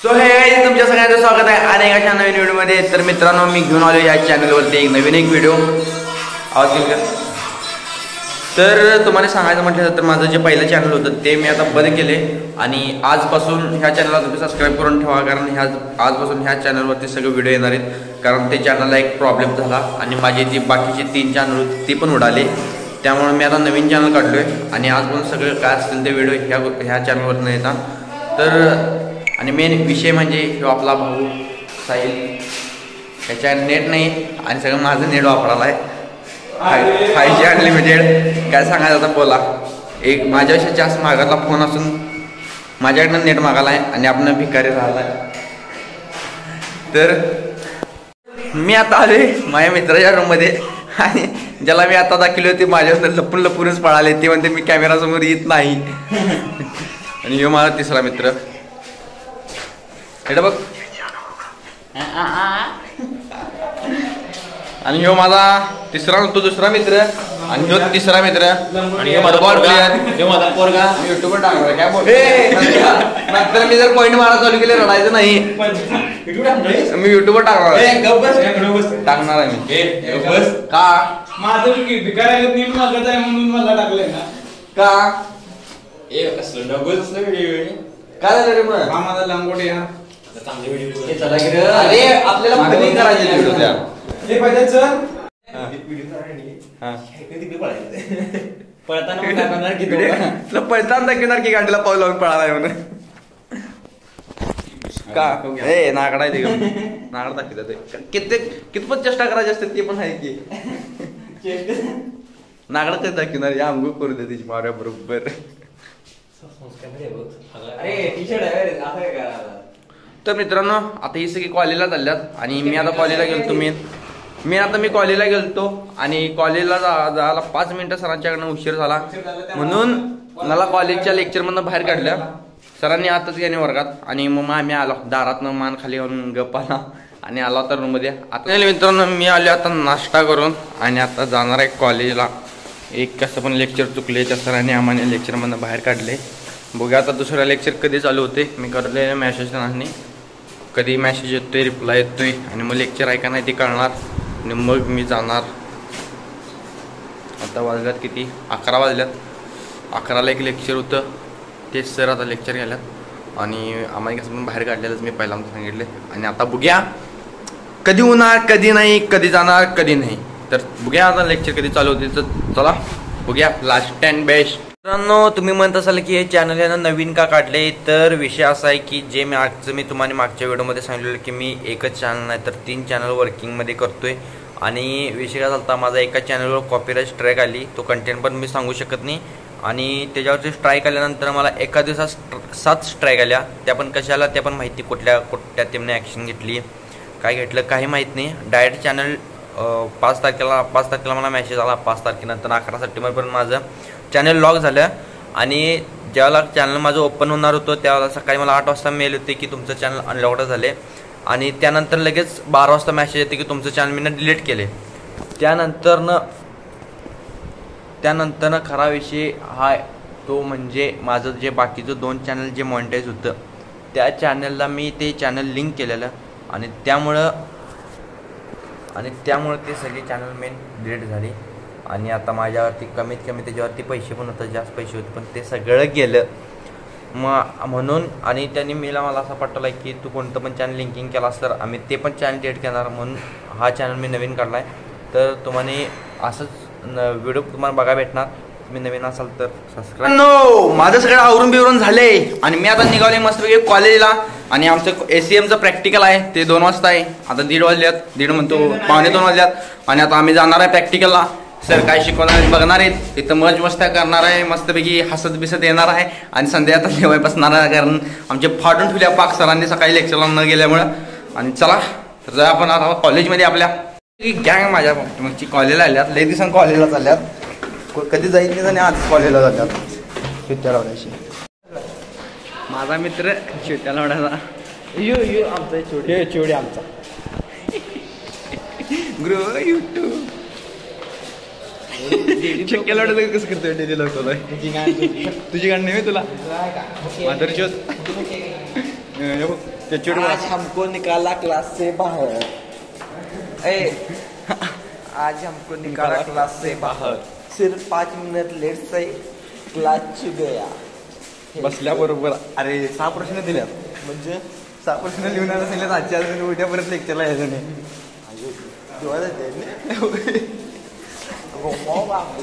So हे तुमच्या सगळ्यांचं स्वागत आहे आणि एका नवीन व्हिडिओमध्ये. तर मित्रांनो, मी घेऊन आलो या चॅनलवरती एक नवीन व्हिडिओ. आवाज घेईल का? तर तुम्हाला सांगायचं म्हटलं तर माझं जे पहिलं चॅनल होतं ते मी आता बंद केले आणि आजपासून ह्या चॅनलला तुम्ही सबस्क्राईब करून ठेवा, कारण आजपासून ह्या चॅनलवरती सगळे व्हिडिओ येणार आहेत. कारण ते चॅनलला एक प्रॉब्लेम झाला आणि माझे जी बाकीचे 3 चॅनल होते ते पण उडाले. त्यामुळे मी आता नवीन चॅनल काढलो आहे आणि आजपासून सगळे काय असतील ते व्हिडिओ ह्या चॅनलवरनं येतात. तर आणि मेन विषय म्हणजे ह्यो आपला भाऊ साहिल, त्याच्या नेट नाही आणि सगळं माझं नेट वापरायला आहे. 5G unlimited. काय सांगायचं आता बोला. एक माझ्यापेक्षा जास्त मागायला फोन असून माझ्याकडनं नेट मागायला आहे आणि आपण भिकारी राहिला आहे. तर मी आता आले माझ्या मित्राच्या रूममध्ये आणि ज्याला मी आता दाखवली होती माझ्यावर लपूनच पळाले. ते म्हणते मी कॅमेरासमोर येत नाही. आणि ह्यो माझा तिसरा मित्र. हे बघ. आणि ह्यो माझा दुसरा मित्र आणि ह्यो तिसरा मित्र आणि ह्यो माझा बॉल प्लेयर. ह्यो माझा पोरगा. मी युट्यूबवर टाकणार काय बोल. नंतर मी जर पॉईंट मारा चालू केले रडायचं नाही. मी युट्यूबवर टाकणार आहे मी. का माझं नीट मागत आहे म्हणून मला टाकलंय ना. का काय झालं रे मग माझा लांबोट या अरे आपल्याला पळताना दाखवणार की गाडीला पाऊल लावून पळाला म्हणून. का ए नागडा आहे ते नागडा दाखवतात. कितपत चेष्टा करायची असते ते पण आहे की. नागडा कधी दाखवणार या अंघोळ करू दे तिची माऱ्या बरोबर. तर मित्रांनो, आता ही सगळी कॉलेजला चालल्यात आणि मी आता कॉलेजला गेलतो. मी कॉलेजला गेलतो आणि कॉलेजला जायला 5 मिनिटं सरांच्याकडनं उशीर झाला म्हणून मला कॉलेजच्या लेक्चरमधनं बाहेर काढलं सरांनी. आताच गेले वर्गात आणि मग आम्ही आलो दारातनं मान खाली घालून गप्प आला आणि आला होता रूममध्ये. आता मित्रांनो, मी आलो आता नाश्ता करून आणि आता जाणार आहे कॉलेजला. एक कसं पण लेक्चर चुकले त्या सरांनी आम्हाला लेक्चरमधनं बाहेर काढले. बघूया आता दुसरा लेक्चर कधी चालू होते. मी करले मॅसेज नाही, कधी मॅसेज येतोय रिप्लाय येतोय आणि मग लेक्चर आहे का नाही ते कळणार आणि मग मी जाणार. आता वाजल्यात किती 11 वाजल्यात. 11ला एक लेक्चर होतं ते सर आता लेक्चर गेल्यात आणि आम्हाला कसं पण बाहेर काढलेलंच मी पहिल्यांदा सांगितले. आणि आता बघूया कधी होणार कधी नाही, कधी जाणार कधी नाही. तर बघूया आता लेक्चर कधी चालू होते. तर चला बघूया. Last and best. मित्रांनो, तुम्ही म्हणत असाल की हे चॅनल यानं नवीन का काढले. तर विषय असा आहे की जे मी तुम्हाला मागच्या व्हिडिओमध्ये सांगितलेलं की मी एकच चॅनल नाही तर 3 चॅनल वर्किंगमध्ये करतोय. आणि विषय काय झाला, माझा एका चॅनलवर कॉपीराईट स्ट्राईक आली. तो कंटेंट पण मी सांगू शकत नाही आणि त्याच्यावरती स्ट्राईक आल्यानंतर मला एका दिवसात 7 स्ट्राईक आल्या. त्या पण कशाला त्या पण माहिती कुठल्या त्यांनी ॲक्शन घेतली काय घेतलं काही माहीत नाही. डायरेक्ट चॅनल 5 तारखेला मला मेसेज आला. 5 तारखेनंतर 11 सप्टेंबरपर्यंत माझं चॅनल लॉक झालं आणि ज्यावेळेला चॅनल माझं ओपन होणार होतं त्यावेळेला सकाळी मला 8 वाजता मेल होते की तुमचं चॅनल अनलॉक्ड झाले आणि त्यानंतर लगेच 12 वाजता मेसेज येते की तुमचं चॅनल मी डिलीट केले. त्यानंतर खरा विषय हा तो म्हणजे माझं जे बाकीचं 2 चॅनल जे मॉनिटाईज होतं त्या चॅनलला मी ते चॅनल लिंक केलेलं आणि त्यामुळं ते सगळे चॅनल मेन डिलीट झाले. आणि आता माझ्यावरती कमीत कमी त्याच्यावरती पैसे पण होतं, जास्त पैसे होते पण ते सगळं गेलं म्हणून. आणि त्यांनी मला असा पाठवला की तू कोणतं पण चॅनल लिंकिंग केलास तर आम्ही ते पण चॅनल डिलीट करणार म्हणून हा चॅनल मी नवीन काढला आहे. तर तुम्हाला असंच व्हिडिओ तुम्हाला बघायला भेटणार. तुम्ही नवीन असाल तर सबस्क्राईब. माझं सगळं आवरून बिवरून झाले आणि मी आता निघाले मस्तपैकी कॉलेजला आणि आमचं ACMचं प्रॅक्टिकल आहे ते 2 वाजता आहे. आता 1:30 वाजल्यात, 1:30 म्हणतो 1:45 वाजल्यात आणि आता आम्ही जाणार आहे प्रॅक्टिकलला. सर काय शिकवणार बघणार आहेत, तिथं मज मस्त्या करणार आहे, मस्तपैकी हसत बिसत येणार आहे आणि संध्या आता जेवाय बसणार आहे कारण आमचे फाटून ठेवल्या पाक सरांनी सकाळी लेक्चरला न गेल्यामुळं. आणि चला तर आपण आता कॉलेजमध्ये आपल्या गँग माझ्या मागची कॉलेजला आल्यात. लई दिवसांनी कॉलेजला चालल्यात. कधी जाईल नाही आणि आज कॉलेजला जातात. शिट्ट्या लावण्याची माझा मित्र शिट्ट्या लावण्याचा आमचा चिवडी आमचा गृह युट्यूब शक्य लावण्याचं कसं करतोय डेली लावतो. तुझी गाणी नाही तुला माधुरचोत आज हमको निकाला क्लास से बाहर आज हमको निकाला क्लास से बाहर सिर्फ 5 मिनट लेट से क्लास छूट गया. बसल्याबरोबर अरे 6 प्रश्न दिल्यात म्हणजे 6 प्रश्न लिहून सांगितलं आजच्या आज उद्या परत लेक्चरला यायचं नाही.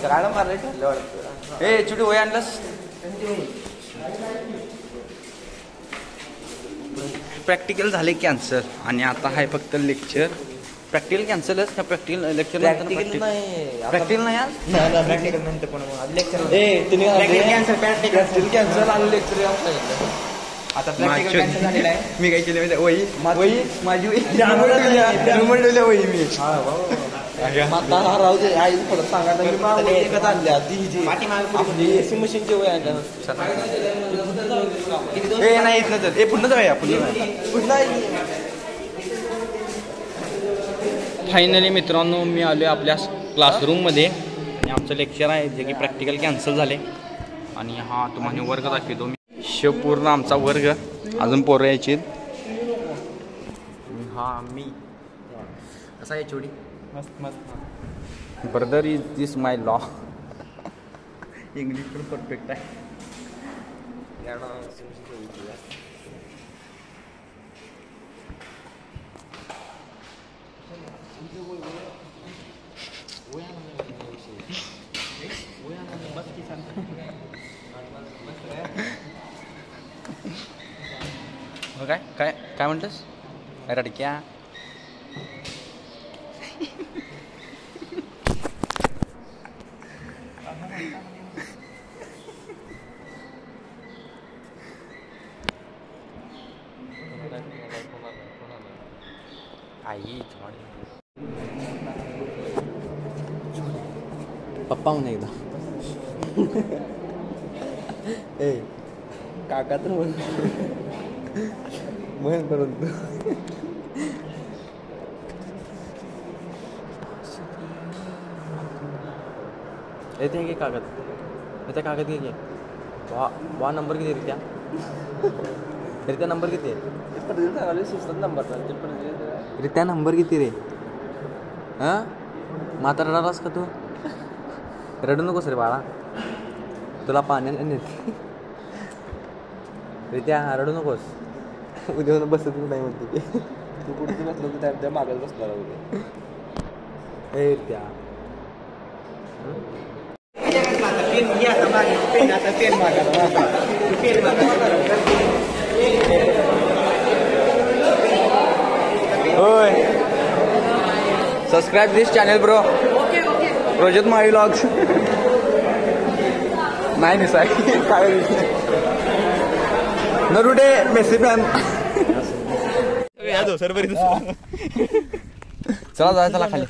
गाणं मारलं ठरलं वाटतं. ए चुटी वय आणलास. प्रॅक्टिकल झाले कॅन्सल आणि आता आहे फक्त लेक्चर. प्रॅक्टिकल कॅन्सलच का प्रॅक्टिकल लेक्चर प्रॅक्टिकल नाही प्रॅक्टिकल नाही आज प्रॅक्टिकल नंतर पण लेक्चर प्रॅक्टिकल कॅन्सल आणि लेक्चर आता प्रॅक्टिकल कॅन्सल झालेलं आहे. मी काय केलं माहिती वही माझी वही मी आता राहू दे आई परत सांगा एकच आणल्या ती जी आपली एसी मशीनची वय आणल्या नाही येत नसेल हे पुन्हा जाऊया पुन्हा. फायनली मित्रांनो मी आलो आपल्या क्लासरूममध्ये आणि आमचं लेक्चर आहे जे की प्रॅक्टिकल कॅन्सल झाले आणि हा तुम्हाला वर्ग दाखवतो मी पूर्ण आमचा वर्ग अजून पोरं यायची. हा मी कसा आहे चोडी मस्त मस्त. Brother is this my law. English पण परफेक्ट आहे. काय काय काय म्हणतोस रडक्या. आई पप्पा म्हणून एकदा ए काका तर म्हण परंतु येते घे कागद येते कागद घे वा नंबर किती रित्या रित्या नंबर किती आहे सुचत नंबर रित्या नंबर किती रे. हां माता रडालास का तू रडू नकोस रे बाळा तुला पाण्याने नेते. रित्या रडू नकोस उद्या बसत नाही म्हणते तू कुठे बसलो की त्या मागत बसला उद्या. ए रित्या होय सबस्क्राईब दिस चॅनल ब्रो. प्रोजेक्ट माय व्लॉग्स नाही निसाय काय नरुडे मेसी फॅन चला जाय चला खाली.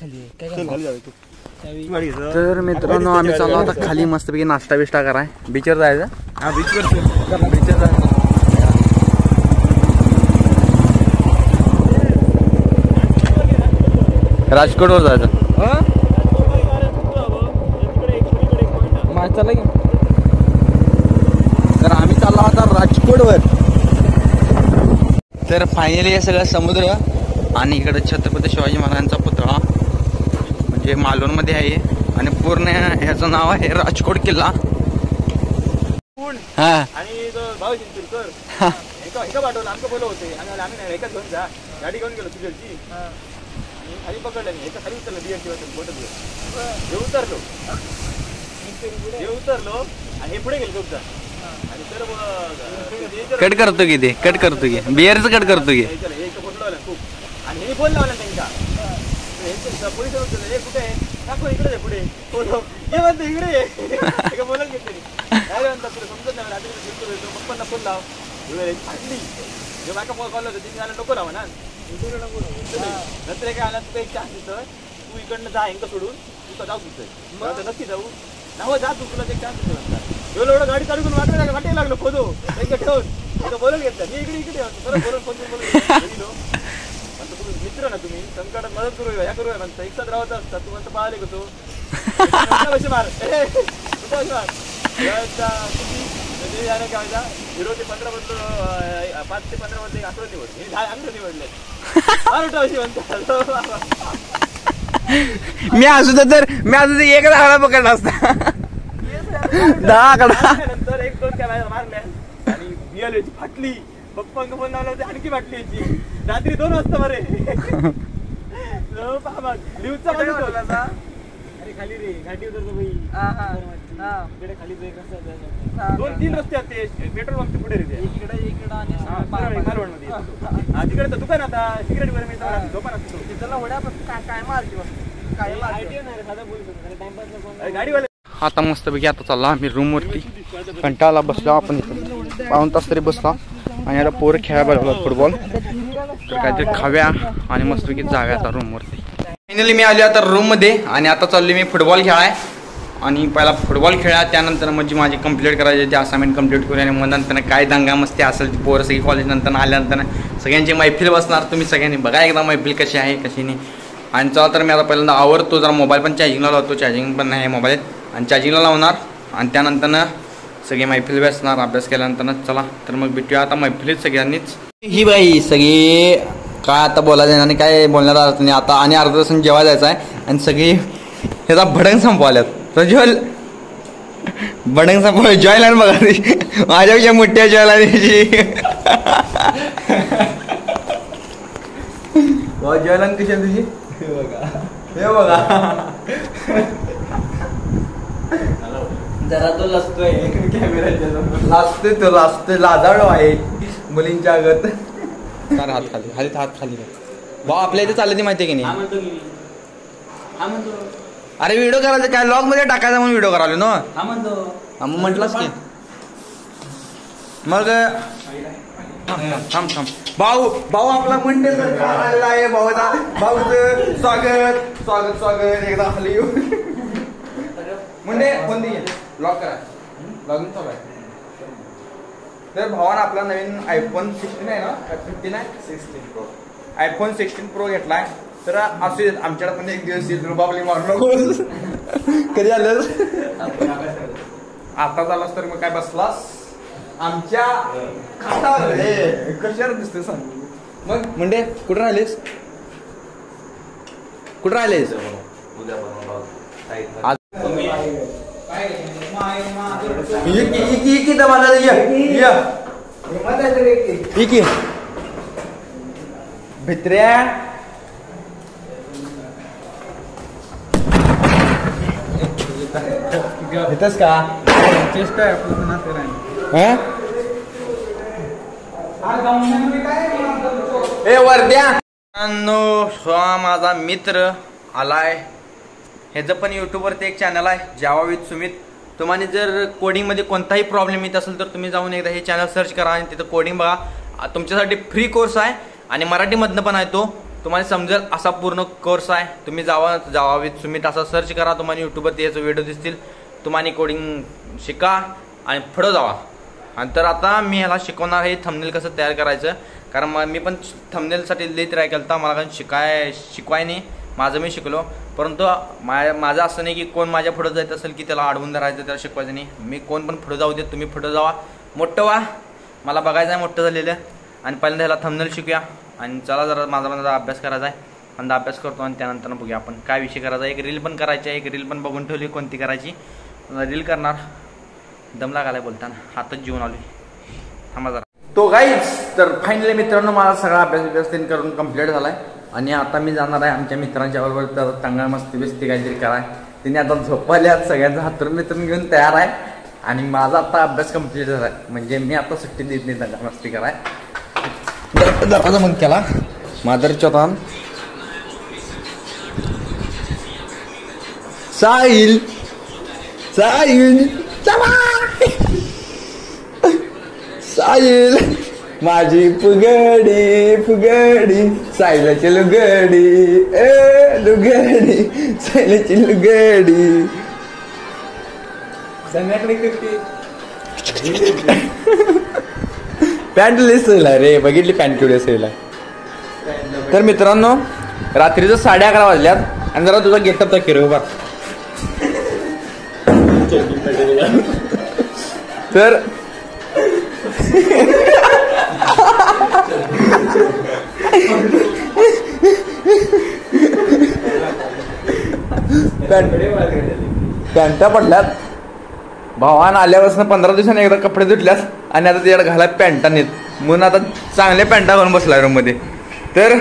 तर मित्रांनो आम्ही चाललो आता खाली मस्तपैकी नाश्ता बिष्टा कराय. बीचवर जायचं. हा बीचवर जायचं. राजकोटवर जायचं. चला की तर आम्ही चाललो आता राजकोटवर. तर फायनली हे सगळं समुद्र आणि इकडे छत्रपती शिवाजी महाराजांचा पुतळा म्हणजे मालवणमध्ये आहे आणि पूर्ण ह्याचं नाव आहे राजकोट किल्ला. हा आणि भाऊ शिरकर एका पाठवलं आमचं बोलत होते आणि आम्ही एकाच घेऊन जा गाडी घेऊन गेलो तुझ्याची आणि खाली पकडलं नाही एका खाली उतरलं बियाची बोट हे उतरलो आणि हे पुढे गेलो तुमचा आणि तर कट करतो की ते कट करतो की बिअरचं कट करतो की फोन लावला खूप आणि हे फोन लावला त्यांचा पोलीस हे कुठे आहे दाखव इकडे आहे पुढे फोटो हे म्हणतो इकडे बोलत घेतले काय म्हणतात तुला समजत नाही रात्री पप्पांना फोन लाव फाटली जे बायका कॉल होतं तिने आला नको लावा ना नंतर काय आला तुला एक चान्स देतोय तू इकडनं जा इंक सोडून तू जाऊ तिथं नक्की जाऊ ना जा तू तुला एक चान्स देतो एवढं गाडी चालू करून वाटायला लागलो फोटो ठेवून बोलून घेतला मी इकडे परत बोलून फोन तुम्ही मित्र ना तुम्ही संकटात मदत करू ह्या करूया म्हणता एकसाथ राहत असतात तू म्हणता पाहिले का तो मार ते झालं काय व्हायचा 0 ते 15 मधलं 5 ते 15 मधले असं निवड मी 10 अंक निवडले अशी म्हणतात मी असू तर एक आकडा पकडला असता 10 आकडा नंतर 1-2 काय मारल्या आणि बियाल्याची फाटली पप्पा फोन लावला होते आणखी फाटली याची रात्री 2 वाजता बरे लिवचा अरे खाली रे घाटी उतरतो बाई इकडे खाली 2-3 रस्ते आहेत ते पेट्रोल पंप पुढे रे इकडे आणि तिकडे दुकान आता सिगरेट वर मी दुकान असतो तिथला होड्या काय मारते काय आयडिया नाही रे साधा बोलू शकतो टाइमपास गाडीवाले. आता मस्तपैकी आता चालला आम्ही रूमवरती कंटाळा बसलो आपण इकडे 1 तास तरी बसला आणि आता पोरं खेळायला बोलवला फुटबॉल काहीतरी खाव्या आणि मस्तपैकी जाव्या आता रूमवरती. फायनली मी आलो आता रूममध्ये आणि आता चाललो मी फुटबॉल खेळाय आणि पहिला फुटबॉल खेळा त्यानंतर म्हणजे माझी कंप्लीट करायची ते असाइनमेंट कंप्लीट करूया आणि मग नंतर काय दंगा मस्ती असेल ती पोरं सगळी कॉलेज नंतर आल्यानंतर सगळ्यांची मैफिल बसणार. तुम्ही सगळ्यांनी बघा एकदा मैफिल कशी आहे कशी नाही. आणि चला तर मी आता पहिल्यांदा आवडतो जरा मोबाईल पण चार्जिंगला लावतो चार्जिंग पण नाही मोबाईल आणि चार्जिंगला लावणार आणि त्यानंतर सगळी मैफिल बसणार अभ्यास केल्यानंतर. चला तर मग भेटूया आता मैफिलीत सगळ्यांनीच. ही बाई सगळी काय आता बोलायचं आणि काय बोलण्यात अर्थ नाही आता आणि अर्धा तास जेव्हा जायचं आहे आणि सगळी ह्याचा भडंग संपवाल्यात प्रज्वल भडंग संपव जॉयलाईन बघा माझ्यापेक्षा मोठ्या जॉयलाईनची जॉयलाईन कशी आहे तुझी हे बघा जरा तो लसतोय कॅमेराच्या लाजतोय लाजाळू आहे मुलींच्या आगत. हात खाली हात खाली भाऊ आपल्या इथे चालली माहिती की नाही. अरे व्हिडिओ करायचं काय लॉग मध्ये टाकायचा म्हणून व्हिडिओ करायला ना मग म्हटलंच की मग थांब भाऊ आपला मंडे आलेला आहे भाऊचं स्वागत एकदा खाली येऊ म्हणजे कोणती लॉग करा लॉगिंग चालू आहे. तर भावानं आपला नवीन iPhone 16 आहे ना 15 आहे 16 Pro iPhone 16 Pro घेतलाय. तर असू आमच्याकडे पण एक दिवस येईल रुबाबली मारू नको कधी आलं आता झालास तर मग काय बसलास आमच्या खाटावर कशावर दिसते सांग मग म्हणजे कुठं राहिलेस भित्र्या येतच का चेष्टा आहे ए वर्द्या हा माझा मित्र आलाय. ह्याचं पण यूट्यूबवरती एक चॅनल आहे जावा विथ सुमित. तुम्हाला जर कोडिंगमध्ये कोणताही प्रॉब्लेम येत असेल तर तुम्ही जाऊन एकदा हे चॅनल सर्च करा आणि तिथं कोडिंग बघा. तुमच्यासाठी फ्री कोर्स आहे आणि मराठीमधनं पण आहे तो तुम्हाला समजेल असा पूर्ण कोर्स आहे. तुम्ही जावा विथ सुमित असा सर्च करा तुम्हाला यूट्यूबवरती याचे व्हिडिओ दिसतील. तुम्हाला कोडिंग शिका आणि पुढं जावा. आणि तर आता मी ह्याला शिकवणार आहे थंबनेल कसं तयार करायचं कारण मी पण थंबनेलसाठी लई ट्राय केला मला कारण शिकवाय नाही माझं मी शिकलो. परंतु माझं असं नाही की कोण माझ्या पुढं जायचं असेल की त्याला अडवून धरायचं त्याला शिकवायचं नाही. मी कोण पण पुढं जाऊ देत तुम्ही पुढं जावा मोठं व्हा मला बघायचं आहे मोठं झालेलं. आणि पहिल्यांदा ह्याला थंबनेल शिकूया आणि चला जरा माझा अभ्यास करायचा आहे आणि अभ्यास करतो आणि त्यानंतर बघूया आपण काय विषय करायचा. एक रील पण करायची आहे एक रील पण बघून ठेवली कोणती करायची रील करणार. दम लागायला बोलताना हातच जीवन आलोय थांबा जरा. तो गाईच तर फायनली मित्रांनो माझा सगळा अभ्यास करून कंप्लीट झालाय आणि आता मी जाणार आहे आमच्या मित्रांच्या बरोबर तर चांगला मस्ती बिस्ती काहीतरी कराय. तिने आता झोपायला सगळ्यांचं हातरून मित्रून घेऊन तयार आहे आणि माझा आता अभ्यास कंप्लीट झालाय म्हणजे मी आता सुट्टी देत नाही दंगा मस्ती कराय. दरवाजा मग केला मादरच्या तान साहिल माझी फुगडी सायलाची लुगडी सायलाची लुगडी पॅन्ट लिहिला रे बघितली पॅन्ट केवढी असेल. तर मित्रांनो रात्रीचं 11:30 वाजल्यात आणि जरा तुझा गेटअप तर केलं बा. तर पॅन्टा पडल्यात भावान आल्यापासून 15 दिवसांनी एकदा कपडे धुतल्यात आणि आता त्याच्याकडे घालाय पॅन्टा नेत म्हणून आता चांगल्या पॅन्टा घालून बसलाय रूम मध्ये. तर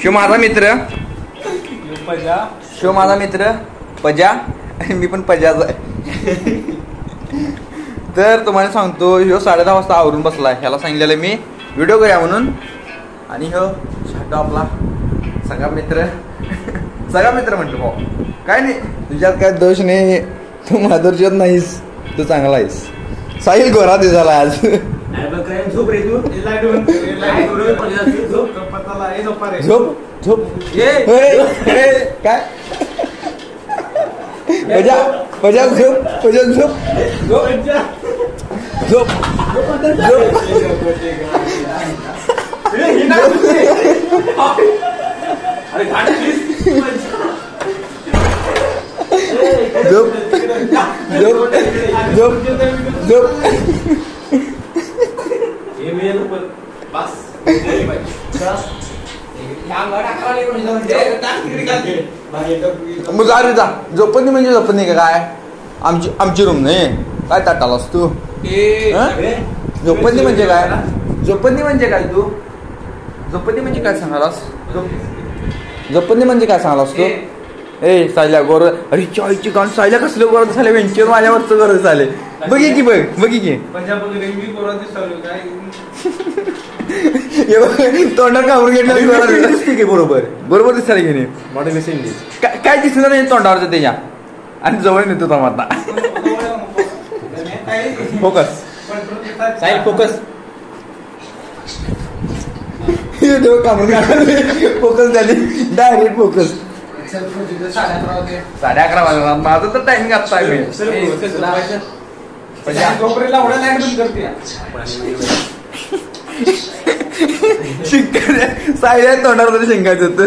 शिव माझा मित्र पजा आणि मी पण पजाच आहे. तर तुम्हाला सांगतो ह्यो 10:30 वाजता आवरून बसलाय. ह्याला सांगितलेलं मी व्हिडिओ करूया म्हणून. आणि ह्यो छाटो आपला सगळा मित्र म्हणतो भाऊ. काय नाही तुझ्यात काय दोष नाही. तू माधुरच्यात नाहीस, तू चांगला आहेस. साहिल गोरा दिसाला आज. झोप काय पजा झोप झोपणी म्हणजे झोपणी का काय? आमची रूम नाही काय ताटालास तू? झोपणी म्हणजे काय? झोपणी म्हणजे काय तू? झोपणी म्हणजे काय सांगालास? झोपणी म्हणजे काय सांगालास तू? ए सायल्या गोर अरे चायची गाण सायल्या कसलं गोर झाले वेंचर माझ्यावरच गरज झाले. बघी की तोंडात कावरून घेतलं बरोबर दिसायला घेणे काय दिसलं नाही तोंडावरचं त्याच्या. आणि जवळ नेतो तो आता फोकस झाली डायरेक्ट फोकस. 11:30 वाजता माझं तर टाइमिंग आता आहे. सायल्या तोंडावर तरी शिंकायचं होतं.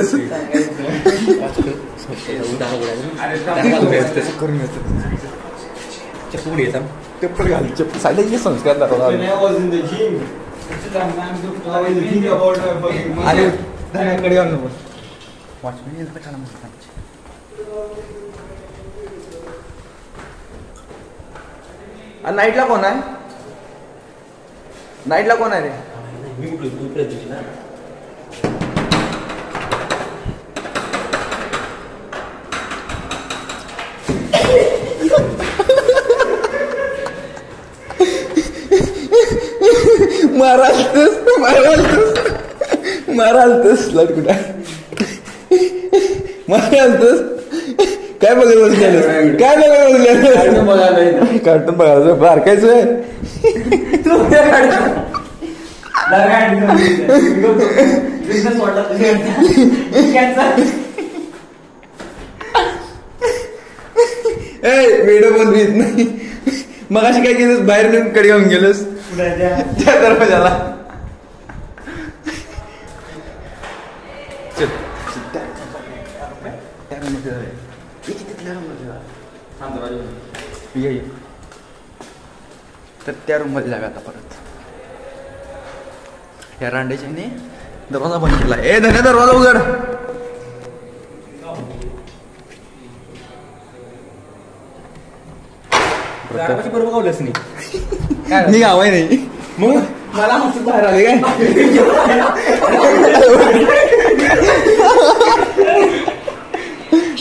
चप्पल घाल चप्पल सायल्या संस्कार दाखवला. आणि धन्याकडे नाईटला कोण आहे? नाईटला कोण आहे रे? मारालतस लाट कुठं मारालतस काय बघत बसलेलं? कार्टून बघायला बारकायचं व्हिडिओ पण येत नाही. मग अशी काय केलंस? बाहेर नेऊन कडे घेऊन गेलोस त्या दरवाजाला. तर त्या रूम मध्ये जागा आता परत या रांडेच्याने दरवाजा बंद केला. ए धन्या दरवाजा उघड. मी गावाय नाही मग मला बाहेर आले काय?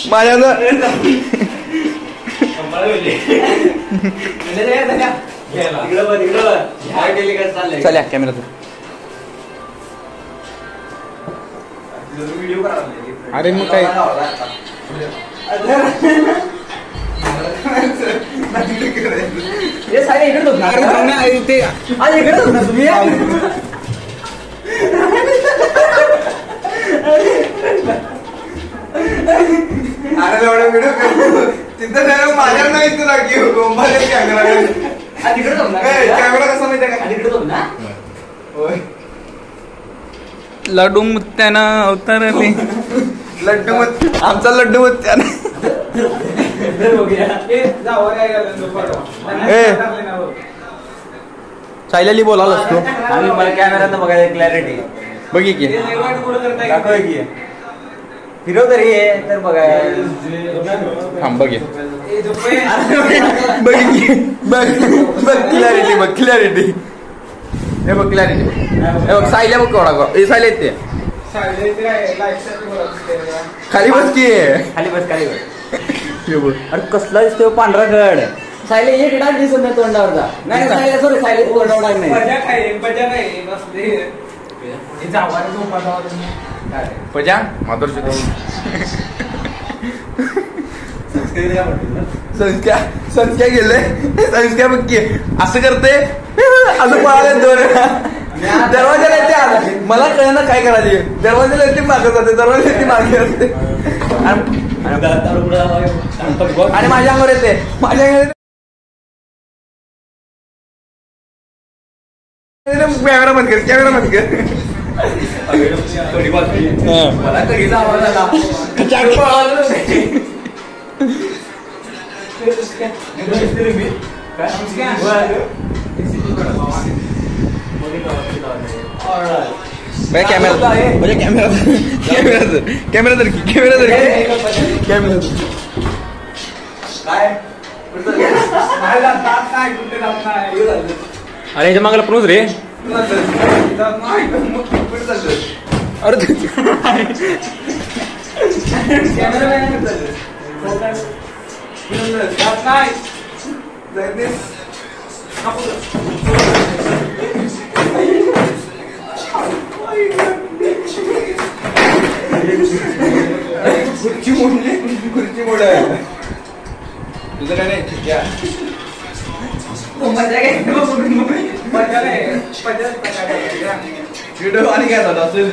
माझ्या चला कॅमेरा तू. अरे मग काय तिथं माझ्या नाही तुला कॅमेरा कसा माहिती का? लड्डू मुत्यानं अवतारले. लड्डू मुत आमचा लड्डू मुत्यानं. सायल्याली बोलायला असतो आम्ही मला कॅमेऱ्यात बघायला क्लॅरिटी बघ की दाखव की फिरव तरी आहे तर बघाय थांब बघ बघ की बघ बघ क्लॅरिटी हे बघ क्लॅरिटी हे बघ सायल्या बघ केवढा हे सायल्या येते खाली बस की खाली बस हे बघ अरे कसला दिसतोय पांढरा गड सायले एक डाग दिसत नाही तोंडावरचा नाही सायले सॉरी सायले तोंडावर डाग नाही पजा माधुर संख्या गेले संख्या बघ की असं करते असं पळाले दोन दरवाजाला येते आला मला कळलं काय करायचे दरवाजाला येते मागत जाते दरवाजा येते मागे असते आणि माझ्या अंगावर येते माझ्या अंगावर कॅमेरा बंद कर मला कधीचा आवाज आला कॅमेरा अरे ह्याच्या मागला प्रूज रे अरे खुर्ची मोड आहे तुझं काय नाही व्हिडिओ आणि काय झालं असेल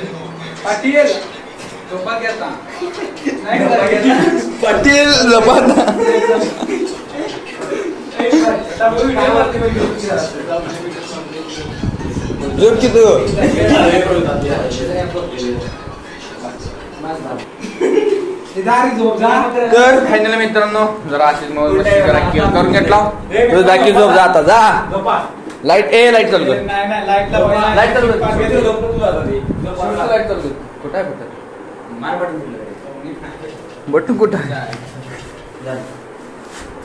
पाटील लपाता झोप की तू तर फायनल मित्रांनो जरा अशीच मग करून घेतला तुझं दाखी झोप जा आता जा लाईट लाईट चालू कर लाईट चालू कर लाईट चालू कर कुठं आहे बटन कुठं आहे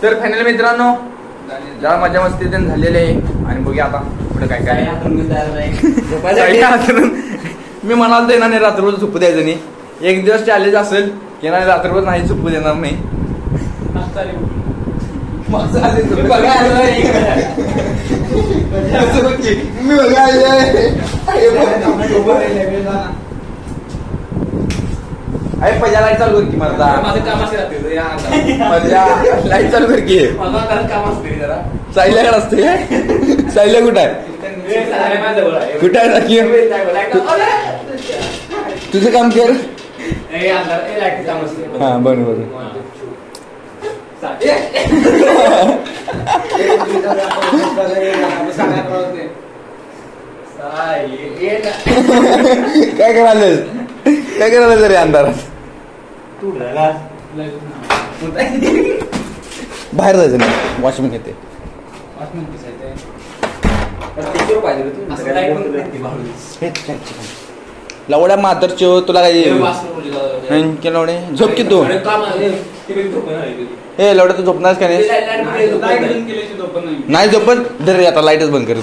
तर फायनल मित्रांनो जरा मजा मस्ती झालेली आहे आणि बघूया आता पुढे काय काय मी म्हणाल तर नाही रात्रभर झोपू द्यायचं नाही एक दिवस चॅलेंज असेल की नाही रात्रभर नाही झोपू देणार नाही मी अरे पहिला लाईट चालू कर की माझा लाईट चालू कर की सायल्याकडे असते सायल्या कुठं आहे कुठं आहे नक्की तुझं काम कर हा बरोबर काय करायला रे अंधारात बाहेर जायचं नाही वॉचमॅन येते लवड्या मातरचो तुला काय लवडे झोप की तू हे लवड्या तू झोपणारच का नाही झोपत दर आता लाईटच बंद कर